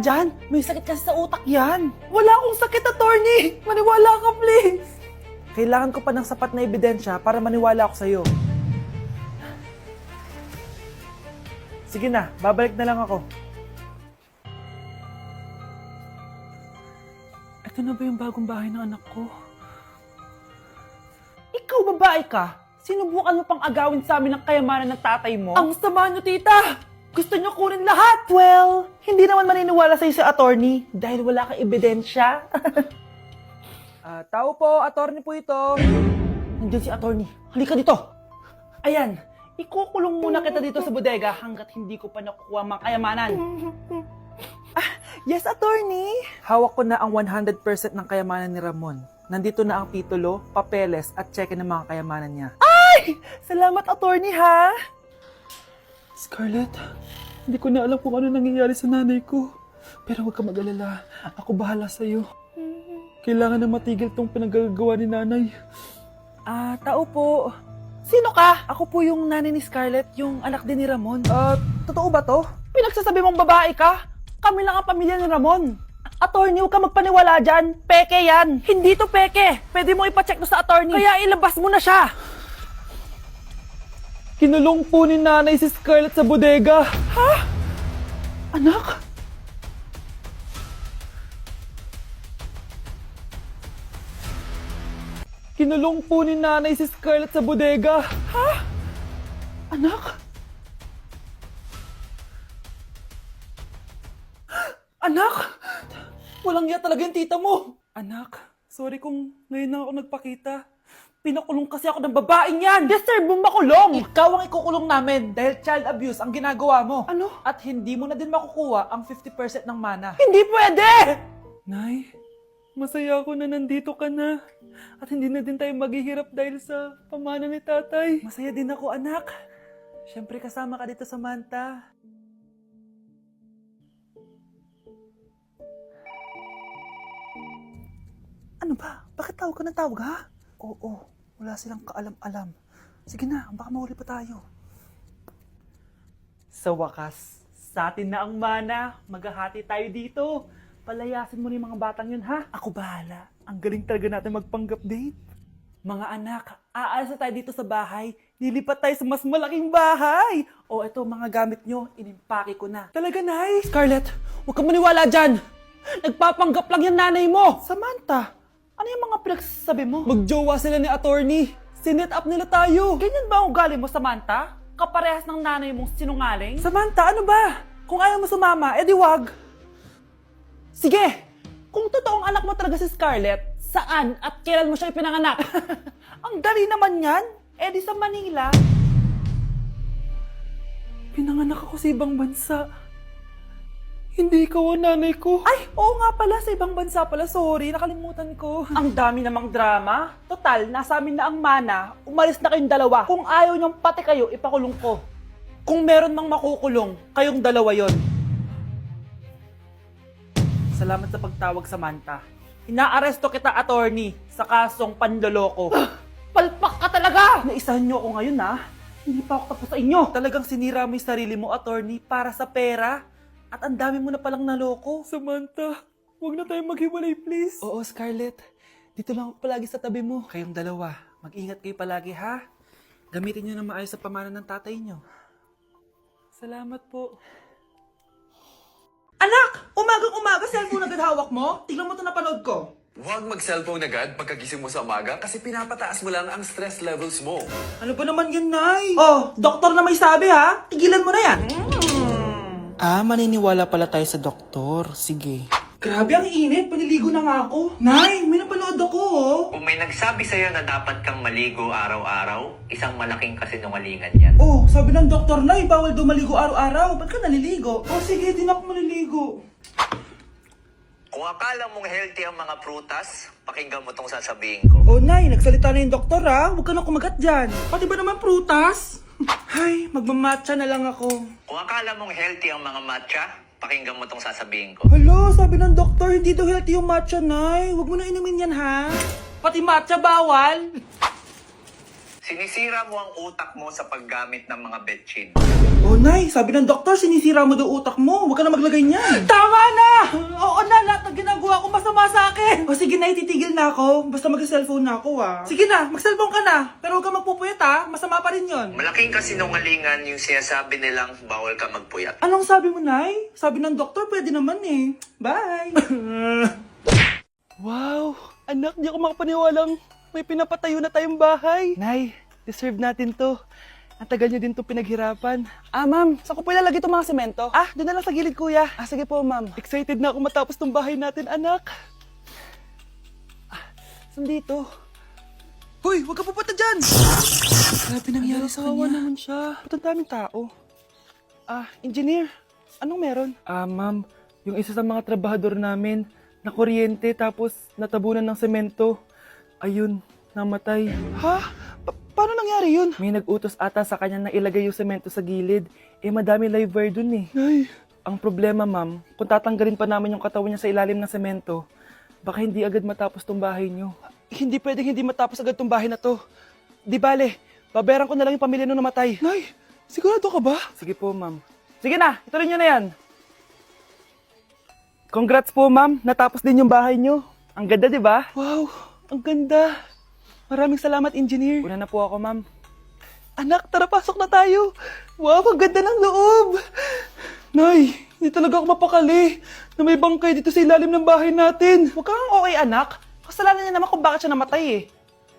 dyan. May sakit kasi sa utak yan. Wala akong sakit, attorney. Maniwala ka, please. Kailangan ko pa ng sapat na ebidensya para maniwala ako sa'yo. Sige na, babalik na lang ako. Ito na ba yung bagong bahay ng anak ko? Ikaw, babae ka? Sinubukan mo pang agawin sa amin ang kayamanan ng tatay mo? Ang sama nyo, tita! Gusto nyo kunin lahat? Well, hindi naman maniniwala sa'yo si attorney dahil wala kang ebidensya. Tao po, attorney po ito. Nandiyan si attorney. Halika dito. Ayan, ikukulong muna kita dito sa bodega hanggat hindi ko pa nakukuha mga kayamanan. Yes, attorney. Hawak ko na ang 100% ng kayamanan ni Ramon. Nandito na ang titulo, papeles at cheque ng mga kayamanan niya. Ay! Salamat, attorney, ha? Scarlett, hindi ko na alam kung ano nangyayari sa nanay ko. Pero huwag ka mag-alala. Ako bahala sa'yo. Kailangan na matigil tong pinagagawa ni nanay. Tao po. Sino ka? Ako po yung nanay ni Scarlett, yung anak din ni Ramon. Totoo ba to? Pinagsasabi mong babae ka? Kami lang ang pamilya ni Ramon. Attorney, huwag ka magpaniwala dyan. Peke yan. Hindi to peke. Pwede mo ipacheck to sa attorney. Kaya ilabas mo na siya. Kinulong po ni nanay si Scarlett sa bodega. Ha? Anak? Kinulong po ni nanay si Scarlett sa bodega. Ha? Anak? Anak? Walang iya talaga yung tita mo. Anak, sorry kung ngayon na ako nagpakita. Pinakulong kasi ako ng babaeng yan! Deserve mong makulong! Ikaw ang ikukulong namin dahil child abuse ang ginagawa mo. Ano? At hindi mo na din makukuha ang 50% ng mana. Hindi pwede! Nay, masaya ako na nandito ka na. At hindi na din tayo maghihirap dahil sa pamana ni tatay. Masaya din ako, anak. Siyempre kasama ka dito sa Manta. Ano ba? Bakit tawag ka ng tawag, ha? Oo, wala silang kaalam-alam. Sige na, baka mahuli pa tayo. Sa wakas, sa atin na ang mana. Maghahati tayo dito. Palayasin mo na yung mga batang yun, ha? Ako bahala. Ang galing talaga natin magpanggap date. Mga anak, aalis na tayo dito sa bahay. Lilipat tayo sa mas malaking bahay. O eto, mga gamit nyo, inimpake ko na. Talaga, Nay? Scarlett, huwag kang maniwala dyan. Nagpapanggap lang yung nanay mo. Samantha, ano yung mga pinagsasabi mo? Magjowa sila ni attorney. Sinet up nila tayo. Ganyan ba ang ugali mo, Samantha? Kaparehas ng nanay mong sinungaling? Samantha, ano ba? Kung ayaw mo sumama, edi wag. Sige, kung totoong anak mo talaga si Scarlett, saan at kailan mo siya ipinanganak? Ang dali naman yan. Edi sa Manila. Pinanganak ako sa ibang bansa. Hindi ikaw ang nanay ko. Ay, oo nga pala, sa ibang bansa pala. Sorry, nakalimutan ko. Ang dami namang drama. Total, nasa amin na ang mana. Umalis na kayong dalawa. Kung ayaw niyong pati kayo, ipakulong ko. Kung meron mang makukulong, kayong dalawa yon. Salamat sa pagtawag, Samantha. Inaaresto kita, attorney, sa kasong panloloko. Palpak ka talaga! Naisahan niyo ako ngayon, ha? Hindi pa ako tapos sa inyo. Talagang sinira mo yung sarili mo, attorney, para sa pera. At ang dami mo na palang naloko. Samantha, huwag na tayong maghiwalay, please. Oo, Scarlett. Dito lang ako palagi sa tabi mo. Kayong dalawa, mag-ingat kayo palagi, ha? Gamitin nyo na maayos sa pamana ng tatay nyo. Salamat po. Anak! Umagang-umaga, cellphone agad hawak mo? Tignan mo ito napanood ko. Huwag mag-cellphone agad pagkagising mo sa umaga kasi pinapataas mo lang ang stress levels mo. Ano ba naman yan, Nay? Oh, doktor na may sabi, ha? Tigilan mo na yan. Maniniwala pala tayo sa doktor. Sige. Grabe, ang init. Paniligo na nga ako. Nay, may napanood ako, oh. Kung may nagsabi sa'yo na dapat kang maligo araw-araw, isang malaking kasinungalingan yan. Oh, sabi ng doktor, Nay, bawal daw maligo araw-araw. Ba't ka naliligo? Oh, sige, di na ako maliligo. Kung akala mong healthy ang mga prutas, pakinggan mo tong sasabihin ko. Oh, Nay, nagsalita na yung doktor, ha? Huwag ka na kumagat dyan. Pati ba naman prutas? Ay, magmamatcha na lang ako. Kung akala mong healthy ang mga matcha, pakinggan mo tong sasabihin ko. Hala, sabi ng doktor, hindi daw healthy yung matcha, Nay. Huwag mo na inumin yan, ha? Pati matcha bawal? Sinisira mo ang utak mo sa paggamit ng mga betchin. Oh, Nay, sabi ng doktor, sinisira mo daw utak mo. Huwag ka na maglagay niyan. Tama na! Bakit? O sige na, titigil na ako. Basta mag-cellphone na ako Sige na, mag-cellphone ka na. Pero huwag ka magpupuyat masama pa rin yon. Malaking kasinungalingan yung sinasabi nilang bawal ka magpuyat. Anong sabi mo, Nay? Sabi ng doktor, pwede naman eh. Bye! Wow! Anak, di ako makapaniwalang may pinapatayo na tayong bahay. Nay, deserve natin to. Ang tagal niyo din to pinaghirapan. Ma'am, saan ko po ilalagay itong mga semento? Doon na lang sa gilid, kuya. Sige po, ma'am. Excited na ako matapos tong bahay natin, anak. Saan dito? Hoy, huwag ka pupunta dyan! Grabe nangyari sa kanya. Naman siya. Ba't ang daming tao? Engineer, anong meron? Ma'am, yung isa sa mga trabahador namin, nakuryente tapos natabunan ng semento. Ayun, namatay. Ha? Paano nangyari yun? May nag-utos ata sa kanya na ilagay yung semento sa gilid. Madami live wire dun eh. Ay. Ang problema, ma'am, kung tatanggalin pa namin yung katawan niya sa ilalim ng semento, baka hindi agad matapos tong bahay niyo. Hindi pwedeng hindi matapos agad tong bahay na to. Di bale, babayaran ko na lang yung pamilya nung namatay. Nay, sigurado ka ba? Sige po, ma'am. Sige na, ituloy niyo na yan. Congrats po, ma'am. Natapos din yung bahay niyo. Ang ganda, di ba? Wow, ang ganda. Maraming salamat, engineer. Una na po ako, ma'am. Anak, tara, pasok na tayo. Wow, ang ganda ng loob. Nay, hindi talaga ako mapakali na may bangkay dito sa ilalim ng bahay natin. Huwag kang okay, anak. Kasalanan niya naman kung bakit siya namatay eh.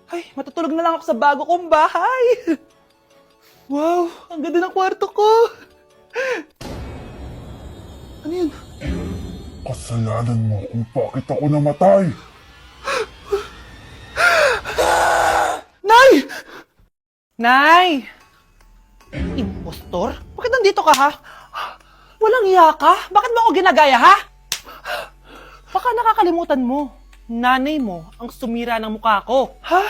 Ay, matutulog na lang ako sa bago kong bahay. Wow, ang ganda ng kwarto ko. Ano yun? Kasalanan mo kung bakit ako namatay. Nay! Nay! Impostor? Bakit nandito ka, ha? Walang iya ka? Bakit mo ako ginagaya, ha? Baka nakakalimutan mo. Nanay mo ang sumira ng mukha ko. Ha?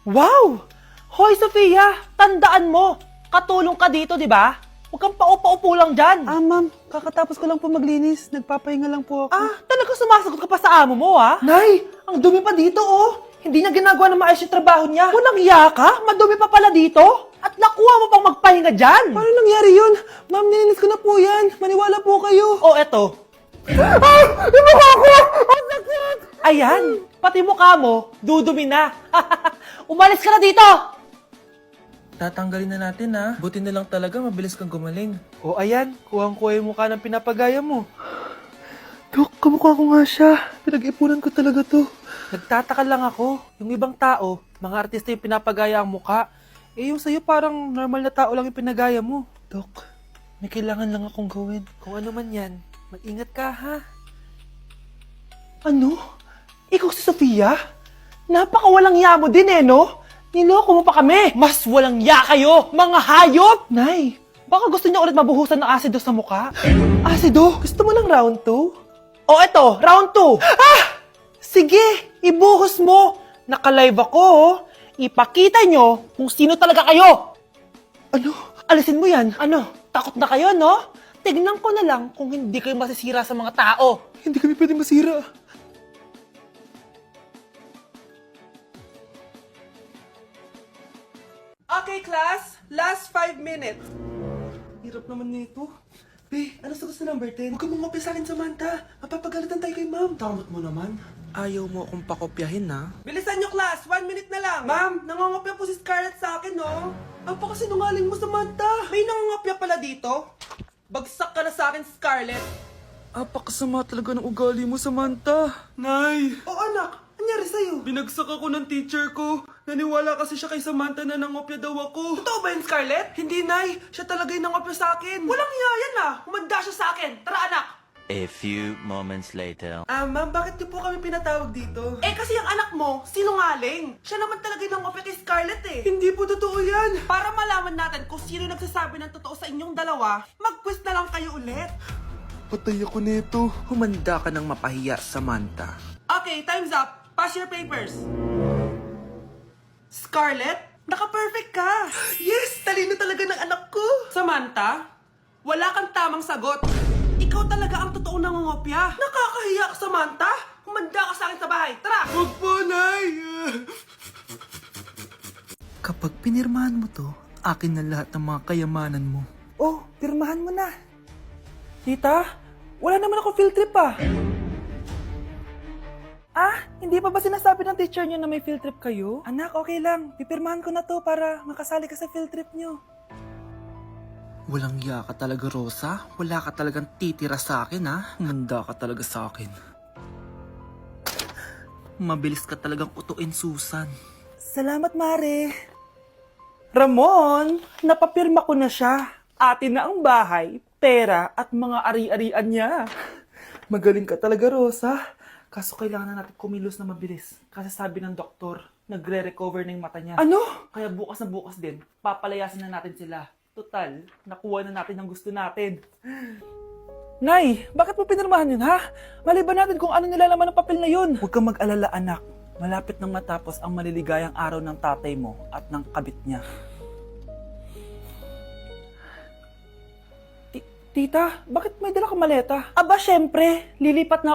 Wow! Hoy, Sofia! Tandaan mo! Katulong ka dito, di ba? Huwag kang paupa-upo lang dyan. Ma'am. Kakatapos ko lang po maglinis. Nagpapahinga lang po ako. Talaga sumasagot ka pa sa amo mo, ha? Nay! Ang dumi pa dito, oh! Hindi niya ginagawa ng maayos yung trabaho niya. Walang iya ka? Madumi pa pala dito? At nakuha mo pang magpahinga dyan? Paano nangyari yun? Ma'am, nilinis ko na po yan. Maniwala po kayo. Oh, eto. Yung mukha ko! Ang sakit! Ayan, pati mukha mo, dudumi na. Umalis ka na dito! Tatanggalin na natin, ha? Buti na lang talaga, mabilis kang gumaling. O, ayan, kuhang-kuha yung mukha ng pinapagaya mo. Dok, kamukha ko nga siya. Pinag-ipunan ko talaga to. Nagtataka lang ako. Yung ibang tao, mga artista yung pinapagaya ang mukha. Yung sa'yo parang normal na tao lang yung pinagaya mo. Dok, may kailangan lang akong gawin. Kung ano man yan, mag-ingat ka, ha? Ano? Ikaw si Sofia? Napakawalang ya mo din no? Niloko mo pa kami! Mas walang ya kayo, mga hayop! Nay, baka gusto niyo ulit mabuhusan ng asido sa mukha? Asido? Gusto mo ng round 2? O eto, round 2! Sige, ibuhos mo! Naka-live ako, Ipakita nyo kung sino talaga kayo! Ano? Alisin mo yan? Ano? Takot na kayo, no? Tignan ko na lang kung hindi kayo masisira sa mga tao. Hindi kami pwede masira. Okay, class. Last 5 minutes. Hirap naman nito. Be, ano sa gusto number 10? Huwag ka mong mapya sa akin, Samantha. Mapapagalitan tayo kay ma'am. Tamot mo naman. Ayaw mo akong pakopyahin, ha? Bilisan nyo, class! 1 minute na lang! Ma'am, nangangopya po si Scarlett sa akin, no? Apakasinungaling mo, Samantha! May nangangopya pala dito? Bagsak ka na sa akin, Scarlett! Apakasama talaga ng ugali mo, Samantha! Nay! O anak, anyari sa'yo? Binagsak ako ng teacher ko. Naniwala kasi siya kay Samantha na nangopya daw ako. Totoo ba yun, Scarlett? Hindi, Nay. Siya talaga yung nangopya sa akin. Walang iya yan, Humanda siya sa akin. Tara, anak! A few moments later. Ma'am, bakit niyo po kami pinatawag dito? Kasi ang anak mo, sinungaling. Siya naman talaga yung nangopya kay Scarlett, Hindi po totoo yan. Para malaman natin kung sino nagsasabi ng totoo sa inyong dalawa, mag-quiz na lang kayo ulit. Patay ako nito. Humanda ka ng mapahiya, Samantha. Okay, time's up. Pass your papers. Scarlett, naka-perfect ka. Yes, talino talaga ng anak ko. Samantha, wala kang tamang sagot. Ikaw talaga ang totoong nangungopya. Nakakahiya ka, Samantha. Humanda ka sa akin sa bahay. Tara! Huwag po, Nay! Kapag pinirmahan mo to, akin na lahat ng mga kayamanan mo. Oh, pirmahan mo na. Tita, wala naman ako field trip, Ah, hindi pa ba sinasabi ng teacher niyo na may field trip kayo? Anak, okay lang. Pipirmahan ko na to para makasali ka sa field trip niyo. Walang iya ka talaga, Rosa. Wala ka talagang titira sa akin, ha? Manda ka talaga sa akin. Mabilis ka talagang utuin, Susan. Salamat, Mare. Ramon, napapirma ko na siya. Atin na ang bahay, pera at mga ari-arian niya. Magaling ka talaga, Rosa. Kaso kailangan na natin kumilos na mabilis. Kasi sabi ng doktor, nagre-recover na yung mata niya. Ano? Kaya bukas na bukas din, papalayasin na natin sila. Total, nakuha na natin ang gusto natin. Nay, bakit mo pinirmahan yun, ha? Maliban natin kung ano nilalaman ng papel na yun. Huwag kang mag-alala, anak. Malapit nang matapos ang maliligayang araw ng tatay mo at ng kabit niya. Tita, bakit may dala kang maleta? Aba, syempre, lilipat na